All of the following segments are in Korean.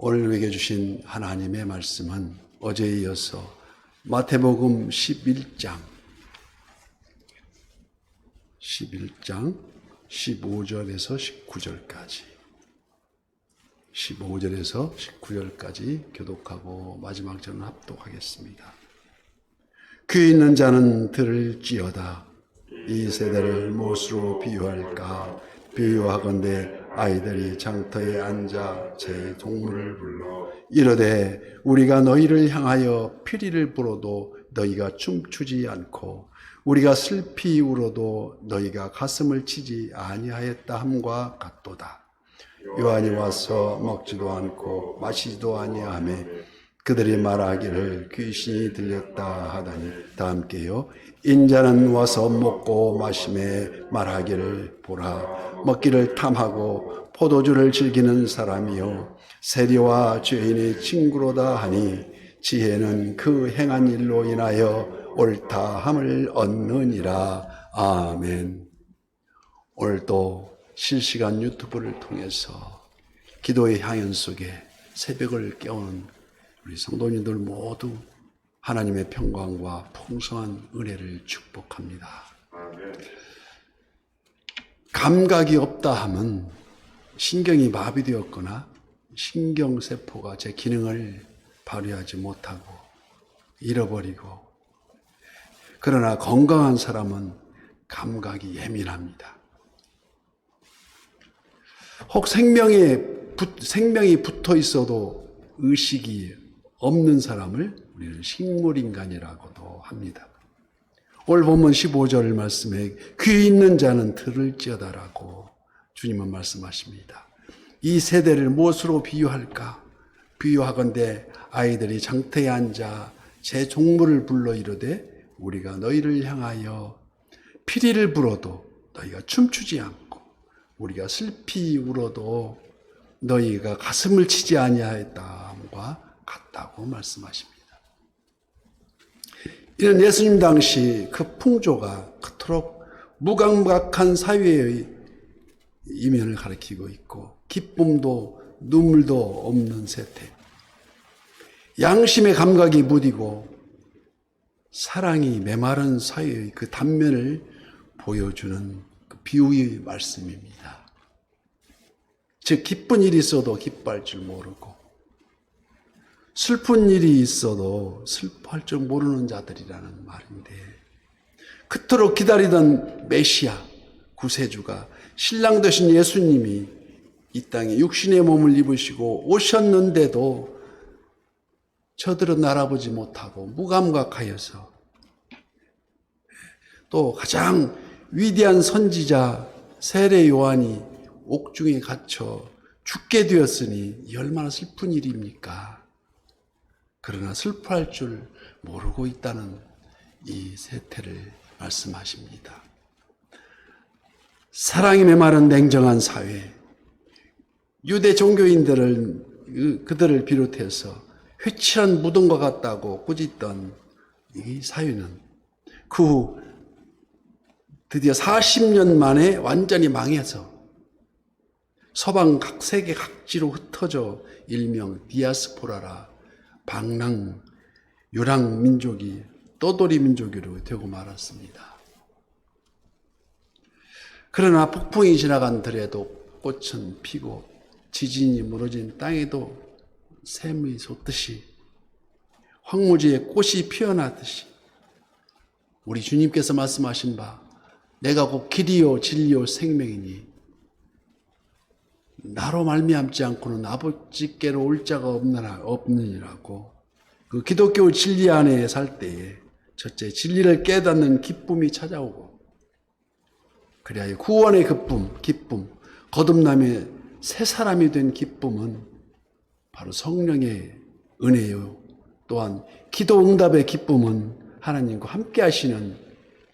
오늘 우리에게 주신 하나님의 말씀은 어제에 이어서 마태복음 11장 15절에서 19절까지 교독하고 마지막 절은 합독하겠습니다. 귀 있는 자는 들을지어다. 이 세대를 무엇으로 비유할까? 비유하건대 아이들이 장터에 앉아 제 동물을 불러 이르되 우리가 너희를 향하여 피리를 불어도 너희가 춤추지 않고 우리가 슬피 울어도 너희가 가슴을 치지 아니하였다 함과 같도다. 요한이 와서 먹지도 않고 마시지도 아니하며 그들이 말하기를 귀신이 들렸다 하다니 다 함께요. 인자는 와서 먹고 마시매 말하기를 보라. 먹기를 탐하고 포도주를 즐기는 사람이요 세리와 죄인의 친구로다 하니 지혜는 그 행한 일로 인하여 옳다함을 얻느니라. 아멘. 오늘도 실시간 유튜브를 통해서 기도의 향연 속에 새벽을 깨우는 우리 성도님들 모두 하나님의 평강과 풍성한 은혜를 축복합니다. 감각이 없다 하면 신경이 마비되었거나 신경세포가 제 기능을 발휘하지 못하고 잃어버리고, 그러나 건강한 사람은 감각이 예민합니다. 혹 생명이 붙어 있어도 의식이 없는 사람을 우리는 식물인간이라고도 합니다. 오늘 본문 15절 말씀에 귀 있는 자는 들을지어다라고 주님은 말씀하십니다. 이 세대를 무엇으로 비유할까? 비유하건대 아이들이 장터에 앉아 제 종물을 불러 이르되 우리가 너희를 향하여 피리를 불어도 너희가 춤추지 않고 우리가 슬피 울어도 너희가 가슴을 치지 아니하였다함과 같다고 말씀하십니다. 이는 예수님 당시 그 풍조가 그토록 무감각한 사회의 이면을 가리키고 있고 기쁨도 눈물도 없는 세태, 양심의 감각이 무디고 사랑이 메마른 사회의 그 단면을 보여주는 그 비유의 말씀입니다. 즉 기쁜 일이 있어도 기뻐할 줄 모르고 슬픈 일이 있어도 슬퍼할 줄 모르는 자들이라는 말인데, 그토록 기다리던 메시아 구세주가 신랑 되신 예수님이 이 땅에 육신의 몸을 입으시고 오셨는데도 저들은 알아보지 못하고 무감각하여서, 또 가장 위대한 선지자 세례 요한이 옥중에 갇혀 죽게 되었으니 이 얼마나 슬픈 일입니까? 그러나 슬퍼할 줄 모르고 있다는 이 세태를 말씀하십니다. 사랑이 메마른 냉정한 사회, 유대 종교인들을 그들을 비롯해서 회칠한 무덤과 같다고 꾸짖던 이 사회는 그 후 드디어 40년 만에 완전히 망해서 서방 각 세계 각지로 흩어져 일명 디아스포라라 방랑, 유랑 민족이 떠돌이 민족으로 되고 말았습니다. 그러나 폭풍이 지나간더라도 꽃은 피고 지진이 무너진 땅에도 샘이 솟듯이 황무지에 꽃이 피어나듯이 우리 주님께서 말씀하신 바 내가 곧 길이요 진리요 생명이니 나로 말미암지 않고는 아버지께로 올 자가 없느니라고, 그 기독교 진리 안에 살 때에 첫째 진리를 깨닫는 기쁨이 찾아오고, 그래야 구원의 기쁨, 거듭남의 새 사람이 된 기쁨은 바로 성령의 은혜요. 또한 기도 응답의 기쁨은 하나님과 함께 하시는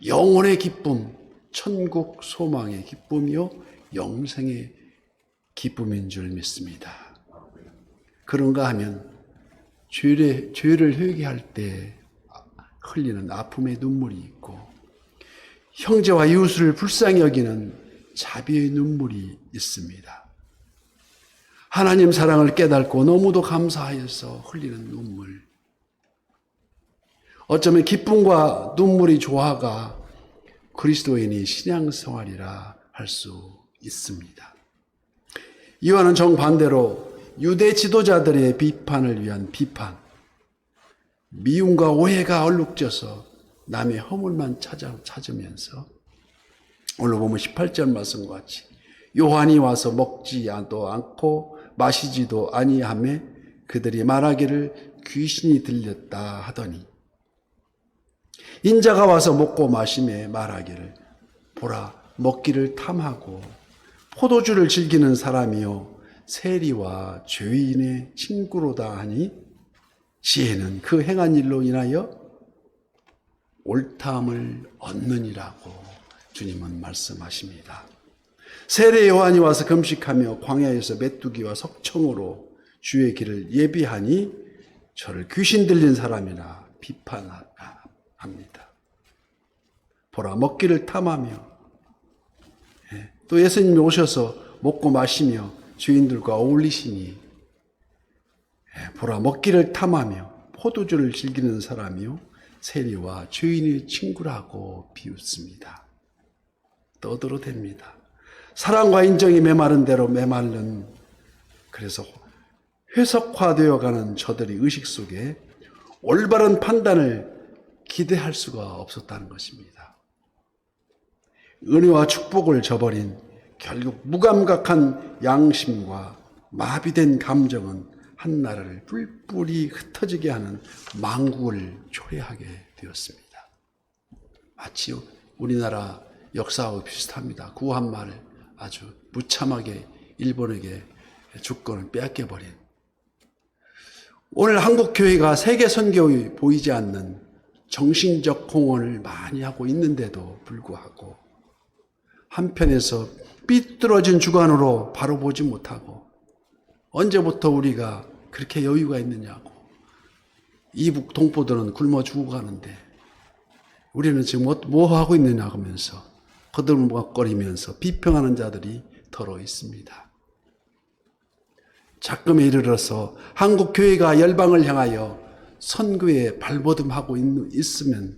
영혼의 기쁨, 천국 소망의 기쁨이요 영생의 기쁨인 줄 믿습니다. 그런가 하면 죄를 회개할 때 흘리는 아픔의 눈물이 있고 형제와 이웃을 불쌍히 여기는 자비의 눈물이 있습니다. 하나님 사랑을 깨닫고 너무도 감사하여서 흘리는 눈물. 어쩌면 기쁨과 눈물이 조화가 그리스도인이 신앙생활이라 할 수 있습니다. 이와는 정반대로 유대 지도자들의 비판을 위한 비판, 미움과 오해가 얼룩져서 남의 허물만 찾으면서 오늘 보면 18절 말씀과 같이 요한이 와서 먹지도 않고 마시지도 아니하매 그들이 말하기를 귀신이 들렸다 하더니 인자가 와서 먹고 마시매 말하기를 보라 먹기를 탐하고 포도주를 즐기는 사람이요 세리와 죄인의 친구로다 하니 지혜는 그 행한 일로 인하여 옳다함을 얻느니라고 주님은 말씀하십니다. 세례 요한이 와서 금식하며 광야에서 메뚜기와 석청으로 주의 길을 예비하니 저를 귀신 들린 사람이라 비판합니다. 보라 먹기를 탐하며 또 예수님이 오셔서 먹고 마시며 죄인들과 어울리시니 보라 먹기를 탐하며 포도주를 즐기는 사람이요 세리와 죄인의 친구라고 비웃습니다. 떠들어댑니다. 사랑과 인정이 메마른 대로 메말른 그래서 회석화되어가는 저들의 의식 속에 올바른 판단을 기대할 수가 없었다는 것입니다. 은혜와 축복을 저버린 결국 무감각한 양심과 마비된 감정은 한 나라를 뿔뿔이 흩어지게 하는 망국을 초래하게 되었습니다. 마치 우리나라 역사와 비슷합니다. 구한말을 아주 무참하게 일본에게 주권을 빼앗겨버린 오늘 한국교회가 세계 선교에 보이지 않는 정신적 공헌을 많이 하고 있는데도 불구하고 한편에서 삐뚤어진 주관으로 바로 보지 못하고 언제부터 우리가 그렇게 여유가 있느냐고 이북 동포들은 굶어 죽어가는데 우리는 지금 뭐 하고 있느냐 하면서 거들먹거리면서 비평하는 자들이 더러 있습니다. 작금에 이르러서 한국 교회가 열방을 향하여 선교에 발버둥하고 있으면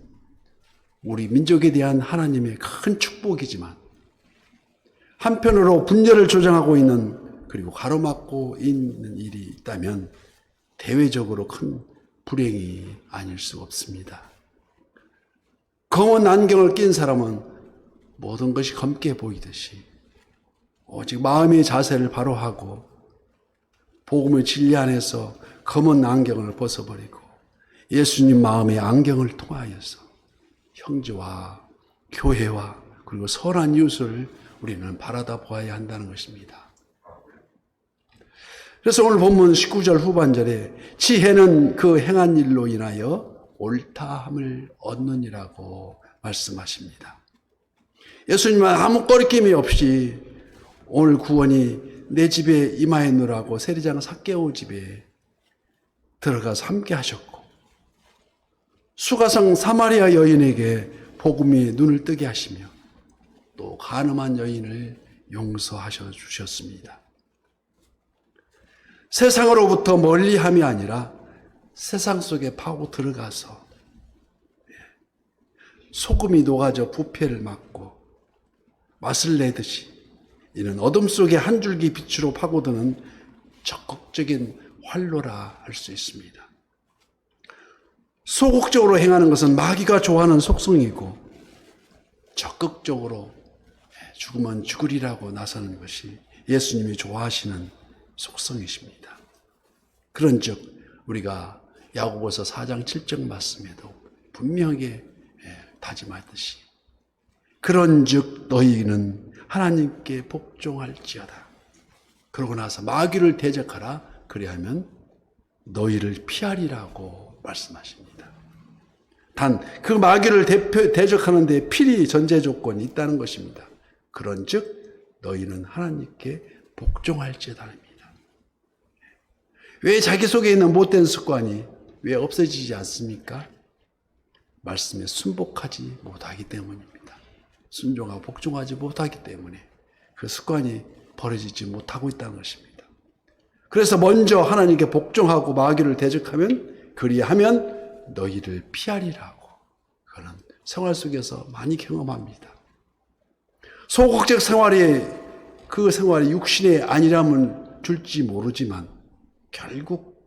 우리 민족에 대한 하나님의 큰 축복이지만 한편으로 분열을 조장하고 있는 그리고 가로막고 있는 일이 있다면 대외적으로 큰 불행이 아닐 수 없습니다. 검은 안경을 낀 사람은 모든 것이 검게 보이듯이 오직 마음의 자세를 바로 하고 복음의 진리 안에서 검은 안경을 벗어버리고 예수님 마음의 안경을 통하여서 형제와 교회와 그리고 선한 이웃을 우리는 바라다 보아야 한다는 것입니다. 그래서 오늘 본문 19절 후반절에 지혜는 그 행한 일로 인하여 옳다함을 얻느니라고 말씀하십니다. 예수님은 아무 꺼리낌이 없이 오늘 구원이 내 집에 임하였노라고 세리장 삭개오 집에 들어가서 함께 하셨고 수가성 사마리아 여인에게 복음이 눈을 뜨게 하시며 또 간음한 여인을 용서하셔 주셨습니다. 세상으로부터 멀리함이 아니라 세상 속에 파고 들어가서 소금이 녹아져 부패를 막고 맛을 내듯이 이는 어둠 속에 한 줄기 빛으로 파고드는 적극적인 활로라 할 수 있습니다. 소극적으로 행하는 것은 마귀가 좋아하는 속성이고 적극적으로 죽으면 죽으리라고 나서는 것이 예수님이 좋아하시는 속성이십니다. 그런즉 우리가 야고보서 4장 7절 말씀에도 분명하게 다짐하듯이 그런즉 너희는 하나님께 복종할지어다. 그러고 나서 마귀를 대적하라. 그리하면 너희를 피하리라고 말씀하십니다. 단 그 마귀를 대적하는 데 필히 전제 조건이 있다는 것입니다. 그런즉 너희는 하나님께 복종할지어다입니다. 왜 자기 속에 있는 못된 습관이 왜 없어지지 않습니까? 말씀에 순복하지 못하기 때문입니다. 순종하고 복종하지 못하기 때문에 그 습관이 버려지지 못하고 있다는 것입니다. 그래서 먼저 하나님께 복종하고 마귀를 대적하면 그리하면 너희를 피하리라고. 그거는 생활 속에서 많이 경험합니다. 소극적 생활이 그 생활이 육신의 안일함을 줄지 모르지만 결국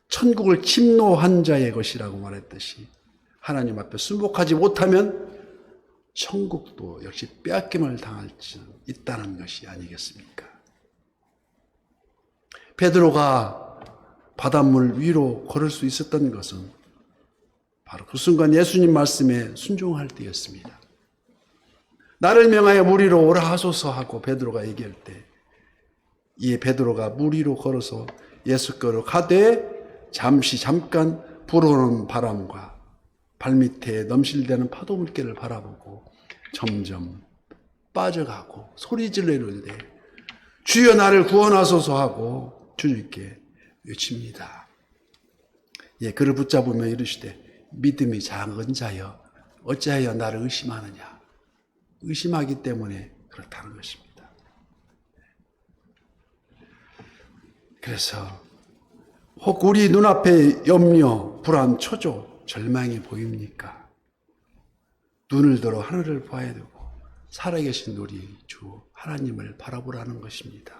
천국을 침노한 자의 것이라고 말했듯이 하나님 앞에 순복하지 못하면 천국도 역시 빼앗김을 당할 수 있다는 것이 아니겠습니까? 베드로가 바닷물 위로 걸을 수 있었던 것은 바로 그 순간 예수님 말씀에 순종할 때였습니다. 나를 명하여 물 위로 오라 하소서 하고 베드로가 얘기할 때 이에 베드로가 물 위로 걸어서 예수께로 가되 잠깐 불어오는 바람과 발밑에 넘실대는 파도 물결을 바라보고 점점 빠져가고 소리질러 이르되 주여 나를 구원하소서 하고 주님께 외칩니다. 예, 그를 붙잡으며 이르시되 믿음이 작은 자여 어찌하여 나를 의심하느냐. 의심하기 때문에 그렇다는 것입니다. 그래서 혹 우리 눈앞에 염려, 불안, 초조, 절망이 보입니까? 눈을 들어 하늘을 봐야 되고 살아계신 우리 주 하나님을 바라보라는 것입니다.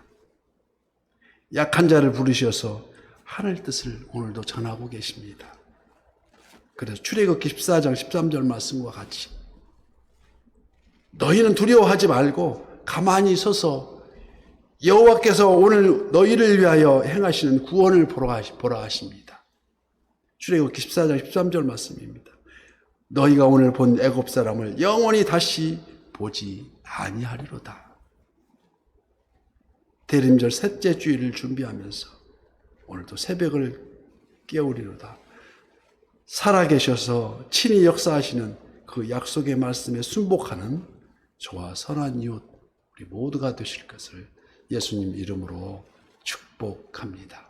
약한 자를 부르셔서 하늘 뜻을 오늘도 전하고 계십니다. 그래서 출애굽기 14장 13절 말씀과 같이 너희는 두려워하지 말고 가만히 서서 여호와께서 오늘 너희를 위하여 행하시는 구원을 보라 하십니다. 출애굽기 14장 13절 말씀입니다. 너희가 오늘 본 애굽 사람을 영원히 다시 보지 아니하리로다. 대림절 셋째 주일을 준비하면서 오늘도 새벽을 깨우리로다. 살아계셔서 친히 역사하시는 그 약속의 말씀에 순복하는 저와 선한 이웃 우리 모두가 되실 것을 예수님 이름으로 축복합니다.